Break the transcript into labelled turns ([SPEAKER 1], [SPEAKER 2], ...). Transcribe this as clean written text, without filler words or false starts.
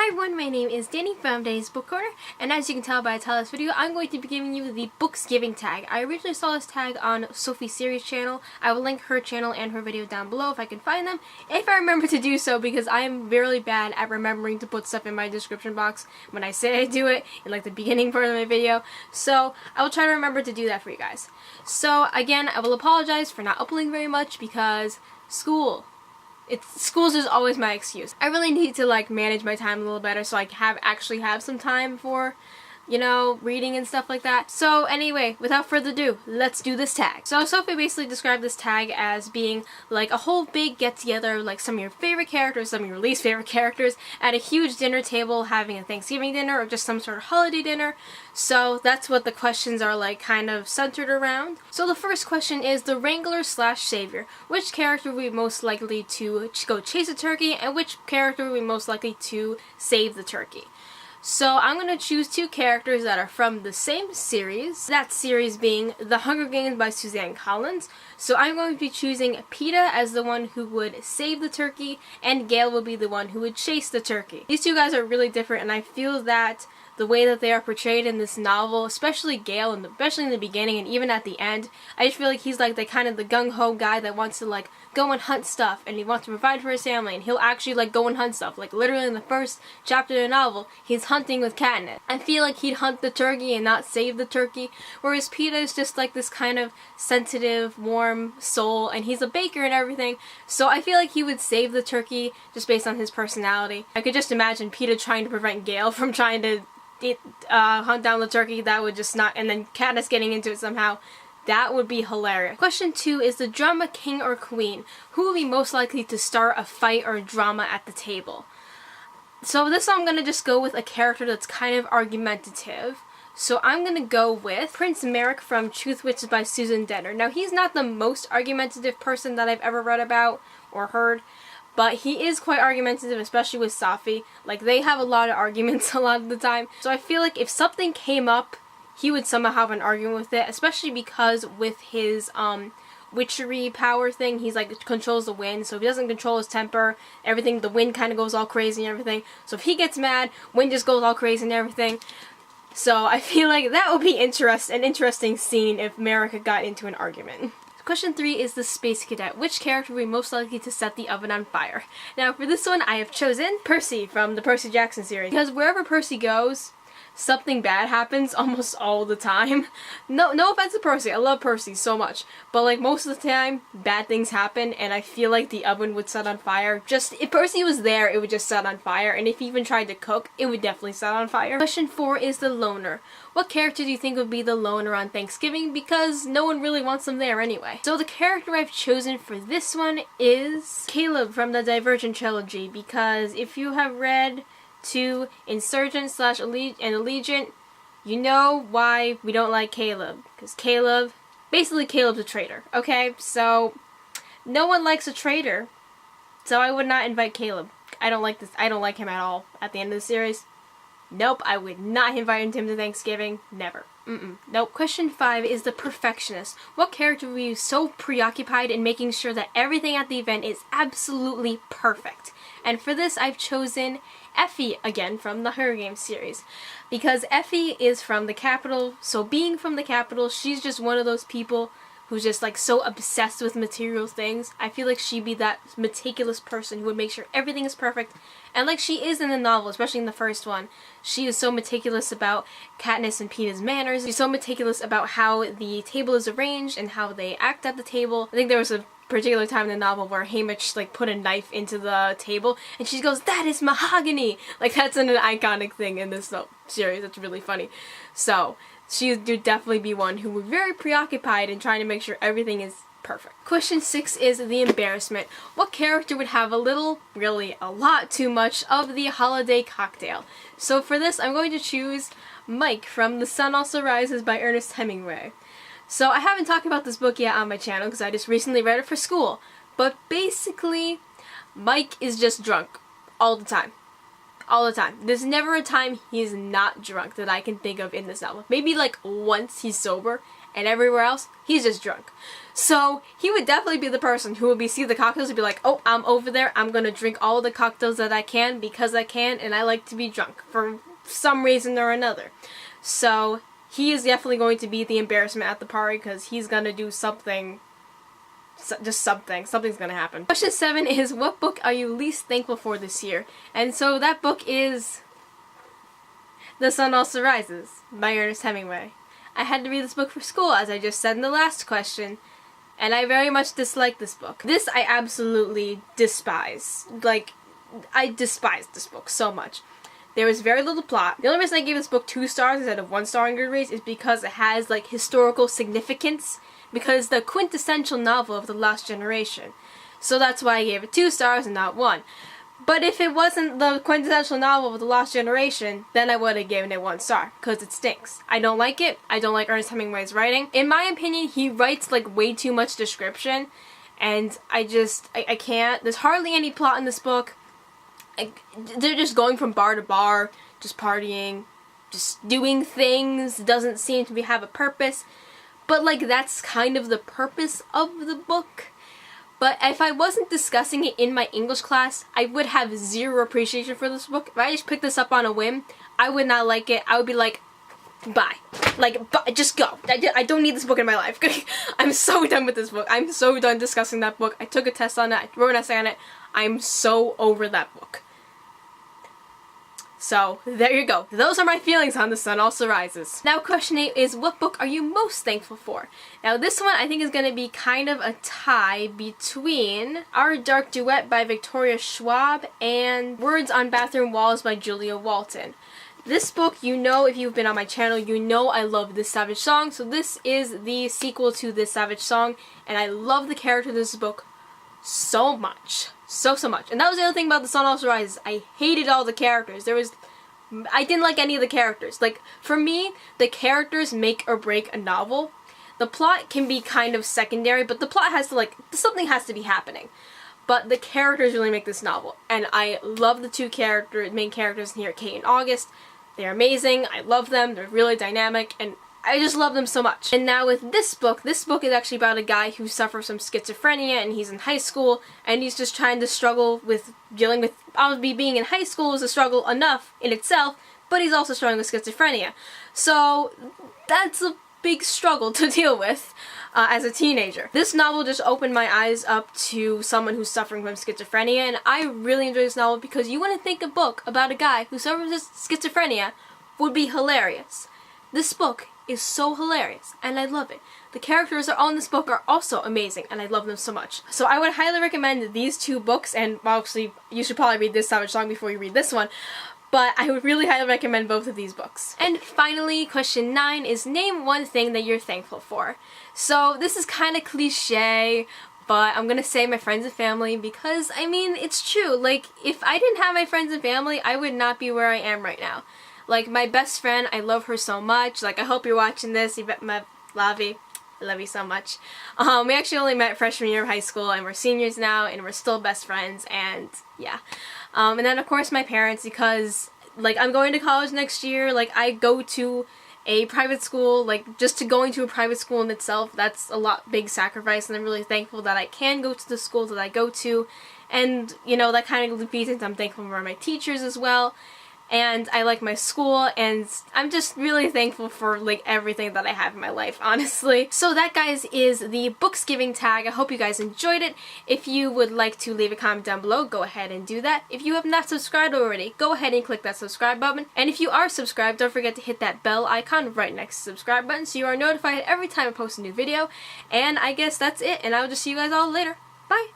[SPEAKER 1] Hi everyone, my name is Dani from Dani's Book Corner, and as you can tell by the title of this video, I'm going to be giving you the Booksgiving tag. I originally saw this tag on Sophie's series channel. I will link her channel and her video down below if I can find them, if I remember to do so, because I am very bad at remembering to put stuff in my description box when I say I do it in like the beginning part of my video. So I will try to remember to do that for you guys. So again, I will apologize for not uploading very much because school's just always my excuse. I really need to like manage my time a little better so I actually have some time for, you know, reading and stuff like that. So anyway, without further ado, let's do this tag. So Sophie basically described this tag as being like a whole big get together, like some of your favorite characters, some of your least favorite characters, at a huge dinner table having a Thanksgiving dinner or just some sort of holiday dinner. So that's what the questions are like kind of centered around. So the first question is the Wrangler / Savior. Which character would be most likely to go chase a turkey, and which character would be most likely to save the turkey? So I'm going to choose two characters that are from the same series, that series being The Hunger Games by Suzanne Collins. So I'm going to be choosing Peeta as the one who would save the turkey, and Gale will be the one who would chase the turkey. These two guys are really different, and I feel that the way that they are portrayed in this novel, especially Gale, and especially in the beginning and even at the end, I just feel like he's like the kind of the gung-ho guy that wants to like go and hunt stuff, and he wants to provide for his family, and he'll actually like go and hunt stuff. Like literally in the first chapter of the novel, he's hunting with Katniss. I feel like he'd hunt the turkey and not save the turkey, whereas Peeta is just like this kind of sensitive, warm soul, and he's a baker and everything, so I feel like he would save the turkey just based on his personality. I could just imagine Peeta trying to prevent Gale from trying to hunt down the turkey. That would just not, and then Katniss getting into it somehow. That would be hilarious. Question 2 is the drama king or queen. Who would be most likely to start a fight or a drama at the table? So this I'm going to just go with a character that's kind of argumentative. So I'm going to go with Prince Marik from Truth Witches by Susan Dennard. Now he's not the most argumentative person that I've ever read about or heard, but he is quite argumentative, especially with Sophie. Like, they have a lot of arguments a lot of the time. So I feel like if something came up, he would somehow have an argument with it, especially because with his witchery power thing, he's like controls the wind, so if he doesn't control his temper, everything, the wind kind of goes all crazy and everything. So if he gets mad, wind just goes all crazy and everything. So I feel like that would be an interesting scene if Marik got into an argument. Question 3 is the Space Cadet. Which character would be most likely to set the oven on fire? Now for this one, I have chosen Percy from the Percy Jackson series, because wherever Percy goes, something bad happens almost all the time. No offense to Percy, I love Percy so much, but like most of the time, bad things happen, and I feel like the oven would set on fire. Just if Percy was there, it would just set on fire, and if he even tried to cook, it would definitely set on fire. Question 4 is the loner. What character do you think would be the loner on Thanksgiving? Because no one really wants them there anyway. So the character I've chosen for this one is Caleb from the Divergent trilogy, because if you have read to Insurgent / Allegiant, you know why we don't like Caleb. Because Caleb's a traitor, okay? So, no one likes a traitor, so I would not invite Caleb. I don't like him at all at the end of the series. Nope, I would not invite him to Thanksgiving. Never. Nope. Question 5 is the perfectionist. What character would be so preoccupied in making sure that everything at the event is absolutely perfect? And for this, I've chosen Effie, again, from the Hunger Games series. Because Effie is from the capital, so being from the capital, she's just one of those people who's just like so obsessed with material things. I feel like she'd be that meticulous person who would make sure everything is perfect. And like she is in the novel, especially in the first one, she is so meticulous about Katniss and Peeta's manners. She's so meticulous about how the table is arranged and how they act at the table. I think there was a particular time in the novel where Haymitch like put a knife into the table and she goes, "That is mahogany!" Like that's an iconic thing in this series. It's really funny. So she would definitely be one who would be very preoccupied in trying to make sure everything is perfect. Question 6 is the embarrassment. What character would have a little, really a lot too much of the holiday cocktail? So for this, I'm going to choose Mike from The Sun Also Rises by Ernest Hemingway. So I haven't talked about this book yet on my channel because I just recently read it for school. But basically, Mike is just drunk all the time. All the time. There's never a time he's not drunk that I can think of in this novel. Maybe like once he's sober, and everywhere else, he's just drunk. So he would definitely be the person who would see the cocktails and be like, oh, I'm over there, I'm gonna drink all the cocktails that I can because I can, and I like to be drunk for some reason or another. So he is definitely going to be the embarrassment at the party because he's gonna do something. Just something's gonna happen. Question 7 is, what book are you least thankful for this year? And so that book is The Sun Also Rises by Ernest Hemingway. I had to read this book for school, as I just said in the last question, and I very much dislike this book. This I absolutely despise. Like, I despise this book so much. There was very little plot. The only reason I gave this book 2 stars instead of 1 star in Goodreads is because it has, like, historical significance, because the quintessential novel of the lost generation. So that's why I gave it 2 stars and not 1. But if it wasn't the quintessential novel of the lost generation, then I would have given it 1 star, because it stinks. I don't like it. I don't like Ernest Hemingway's writing. In my opinion, he writes, like, way too much description, and I can't. There's hardly any plot in this book. They're just going from bar to bar, just partying, just doing things. It doesn't seem to have a purpose. But, like, that's kind of the purpose of the book. But if I wasn't discussing it in my English class, I would have 0 appreciation for this book. If I just picked this up on a whim, I would not like it. I would be like, bye. Like, bye, just go. I don't need this book in my life. I'm so done with this book. I'm so done discussing that book. I took a test on it. I wrote an essay on it. I'm so over that book. So, there you go. Those are my feelings on The Sun Also Rises. Now, question 8 is, what book are you most thankful for? Now, this one I think is going to be kind of a tie between Our Dark Duet by Victoria Schwab and Words on Bathroom Walls by Julia Walton. This book, you know, if you've been on my channel, you know I love This Savage Song, so this is the sequel to This Savage Song, and I love the character of this book so much. So much. And that was the other thing about The Sun Also Rises. I hated all the characters. I didn't like any of the characters. Like, for me, the characters make or break a novel. The plot can be kind of secondary, but the plot has to, like, something has to be happening. But the characters really make this novel. And I love the 2 main characters in here, Kate and August. They're amazing. I love them. They're really dynamic, and I just love them so much. And now with this book is actually about a guy who suffers from schizophrenia, and he's in high school, and he's just trying to struggle with dealing with, obviously being in high school is a struggle enough in itself, but he's also struggling with schizophrenia. So that's a big struggle to deal with as a teenager. This novel just opened my eyes up to someone who's suffering from schizophrenia, and I really enjoy this novel because you wouldn't think a book about a guy who suffers from schizophrenia would be hilarious. This book is so hilarious, and I love it. The characters that are on this book are also amazing, and I love them so much. So I would highly recommend these 2 books, and obviously you should probably read This Savage Song before you read this one, but I would really highly recommend both of these books. And finally, question 9 is, name one thing that you're thankful for. So this is kind of cliche, but I'm gonna say my friends and family because, I mean, it's true. Like, if I didn't have my friends and family, I would not be where I am right now. Like, my best friend, I love her so much. Like, I hope you're watching this, Lavi. I love you so much. We actually only met freshman year of high school, and we're seniors now, and we're still best friends, and yeah. And then, of course, my parents, because, like, I'm going to college next year. Like, I go to a private school. Like, just to going to a private school in itself, that's a big sacrifice, and I'm really thankful that I can go to the school that I go to. And, you know, that kind of leads into I'm thankful for my teachers as well. And I like my school, and I'm just really thankful for, like, everything that I have in my life, honestly. So that, guys, is the Booksgiving tag. I hope you guys enjoyed it. If you would like to leave a comment down below, go ahead and do that. If you have not subscribed already, go ahead and click that subscribe button. And if you are subscribed, don't forget to hit that bell icon right next to the subscribe button so you are notified every time I post a new video. And I guess that's it, and I'll just see you guys all later. Bye!